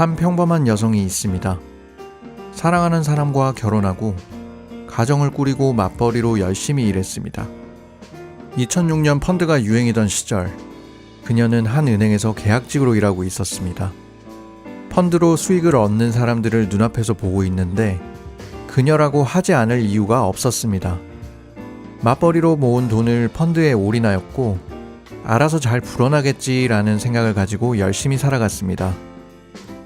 한 평범한 여성이 있습니다. 사랑하는 사람과 결혼하고 가정을 꾸리고 맞벌이로 열심히 일했습니다. 2006년 펀드가 유행이던 시절, 그녀는 한 은행에서 계약직으로 일하고 있었습니다. 펀드로 수익을 얻는 사람들을 눈앞에서 보고 있는데 그녀라고 하지 않을 이유가 없었습니다. 맞벌이로 모은 돈을 펀드에 올인하였고 알아서 잘 불어나겠지라는 생각을 가지고 열심히 살아갔습니다.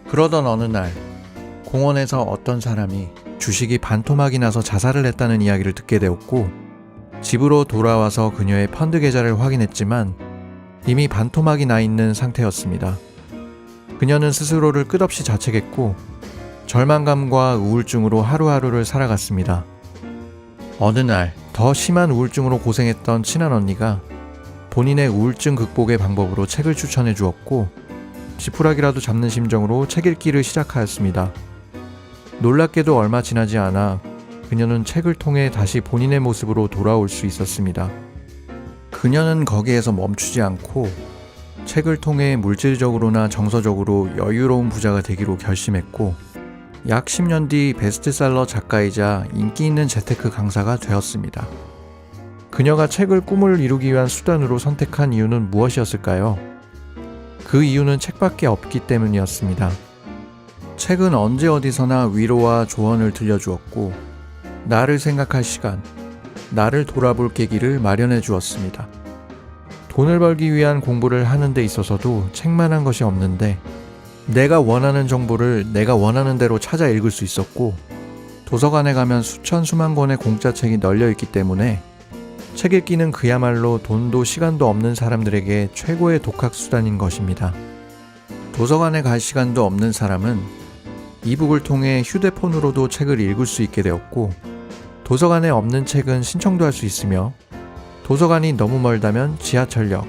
그러던 어느 날 공원에서 어떤 사람이 주식이 반토막이 나서 자살을 했다는 이야기를 듣게 되었고, 집으로 돌아와서 그녀의 펀드 계좌를 확인했지만 이미 반토막이 나 있는 상태였습니다. 그녀는 스스로를 끝없이 자책했고 절망감과 우울증으로 하루하루를 살아갔습니다. 어느 날 더 심한 우울증으로 고생했던 친한 언니가 본인의 우울증 극복의 방법으로 책을 추천해 주었고, 지푸라기라도 잡는 심정으로 책 읽기를 시작하였습니다. 놀랍게도 얼마 지나지 않아 그녀는 책을 통해 다시 본인의 모습으로 돌아올 수 있었습니다. 그녀는 거기에서 멈추지 않고 책을 통해 물질적으로나 정서적으로 여유로운 부자가 되기로 결심했고, 약 10년 뒤 베스트셀러 작가이자 인기 있는 재테크 강사가 되었습니다. 그녀가 책을 꿈을 이루기 위한 수단으로 선택한 이유는 무엇이었을까요? 그 이유는 책밖에 없기 때문이었습니다. 책은 언제 어디서나 위로와 조언을 들려주었고, 나를 생각할 시간, 나를 돌아볼 계기를 마련해 주었습니다. 돈을 벌기 위한 공부를 하는 데 있어서도 책만한 것이 없는데, 내가 원하는 정보를 내가 원하는 대로 찾아 읽을 수 있었고, 도서관에 가면 수천 수만 권의 공짜 책이 널려 있기 때문에 책 읽기는 그야말로 돈도 시간도 없는 사람들에게 최고의 독학 수단인 것입니다. 도서관에 갈 시간도 없는 사람은 이북을 통해 휴대폰으로도 책을 읽을 수 있게 되었고, 도서관에 없는 책은 신청도 할 수 있으며, 도서관이 너무 멀다면 지하철역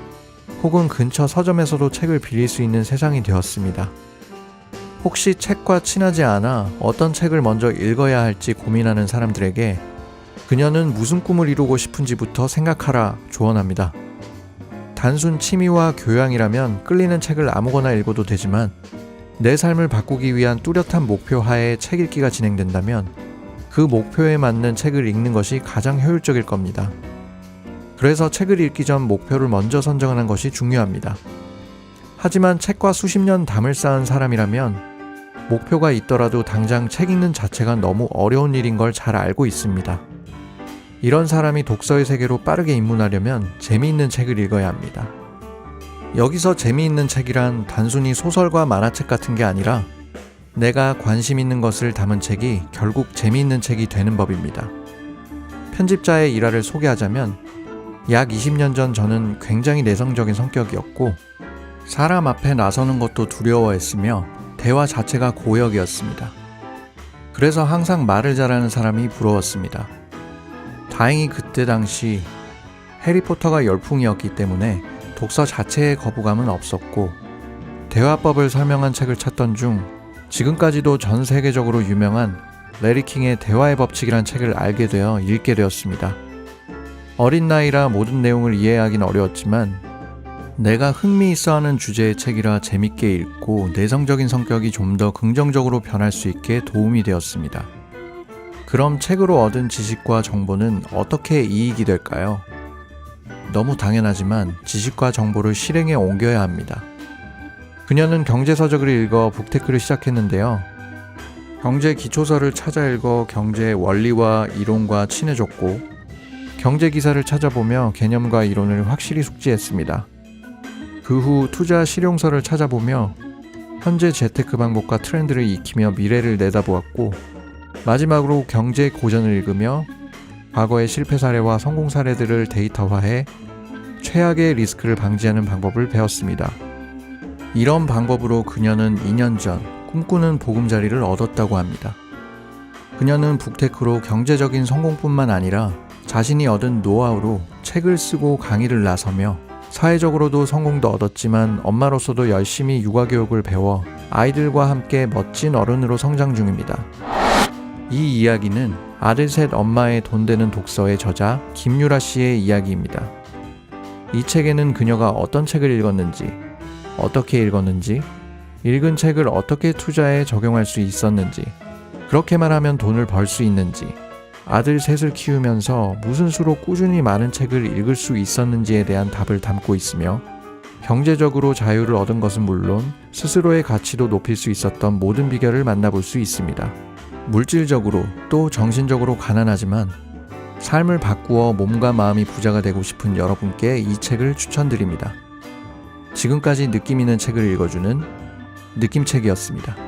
혹은 근처 서점에서도 책을 빌릴 수 있는 세상이 되었습니다. 혹시 책과 친하지 않아 어떤 책을 먼저 읽어야 할지 고민하는 사람들에게 그녀는 무슨 꿈을 이루고 싶은지부터 생각하라 조언합니다. 단순 취미와 교양이라면 끌리는 책을 아무거나 읽어도 되지만, 내 삶을 바꾸기 위한 뚜렷한 목표 하에 책 읽기가 진행된다면 그 목표에 맞는 책을 읽는 것이 가장 효율적일 겁니다. 그래서 책을 읽기 전 목표를 먼저 선정하는 것이 중요합니다. 하지만 책과 수십 년 담을 쌓은 사람이라면 목표가 있더라도 당장 책 읽는 자체가 너무 어려운 일인 걸 잘 알고 있습니다. 이런 사람이 독서의 세계로 빠르게 입문하려면 재미있는 책을 읽어야 합니다. 여기서 재미있는 책이란 단순히 소설과 만화책 같은 게 아니라 내가 관심 있는 것을 담은 책이 결국 재미있는 책이 되는 법입니다. 편집자의 일화를 소개하자면, 약 20년 전 저는 굉장히 내성적인 성격이었고 사람 앞에 나서는 것도 두려워했으며 대화 자체가 고역이었습니다. 그래서 항상 말을 잘하는 사람이 부러웠습니다. 다행히 그때 당시 해리포터가 열풍이었기 때문에 독서 자체의 거부감은 없었고, 대화법을 설명한 책을 찾던 중 지금까지도 전 세계적으로 유명한 레리 킹의 대화의 법칙이란 책을 알게 되어 읽게 되었습니다. 어린 나이라 모든 내용을 이해하긴 어려웠지만 내가 흥미있어하는 주제의 책이라 재밌게 읽고 내성적인 성격이 좀 더 긍정적으로 변할 수 있게 도움이 되었습니다. 그럼 책으로 얻은 지식과 정보는 어떻게 이익이 될까요? 너무 당연하지만 지식과 정보를 실행에 옮겨야 합니다. 그녀는 경제서적을 읽어 북테크를 시작했는데요. 경제 기초서를 찾아 읽어 경제의 원리와 이론과 친해졌고, 경제 기사를 찾아보며 개념과 이론을 확실히 숙지했습니다. 그 후 투자 실용서를 찾아보며 현재 재테크 방법과 트렌드를 익히며 미래를 내다보았고, 마지막으로 경제 고전을 읽으며 과거의 실패 사례와 성공 사례들을 데이터화해 최악의 리스크를 방지하는 방법을 배웠습니다. 이런 방법으로 그녀는 2년 전 꿈꾸는 보금자리를 얻었다고 합니다. 그녀는 북테크로 경제적인 성공뿐만 아니라 자신이 얻은 노하우로 책을 쓰고 강의를 나서며 사회적으로도 성공도 얻었지만 엄마로서도 열심히 육아교육을 배워 아이들과 함께 멋진 어른으로 성장 중입니다. 이 이야기는 아들 셋 엄마의 돈 되는 독서의 저자 김유라 씨의 이야기입니다. 이 책에는 그녀가 어떤 책을 읽었는지, 어떻게 읽었는지, 읽은 책을 어떻게 투자에 적용할 수 있었는지, 그렇게만 하면 돈을 벌 수 있는지, 아들 셋을 키우면서 무슨 수로 꾸준히 많은 책을 읽을 수 있었는지에 대한 답을 담고 있으며, 경제적으로 자유를 얻은 것은 물론 스스로의 가치도 높일 수 있었던 모든 비결을 만나볼 수 있습니다. 물질적으로 또 정신적으로 가난하지만 삶을 바꾸어 몸과 마음이 부자가 되고 싶은 여러분께 이 책을 추천드립니다. 지금까지 느낌 있는 책을 읽어주는 느낌책이었습니다.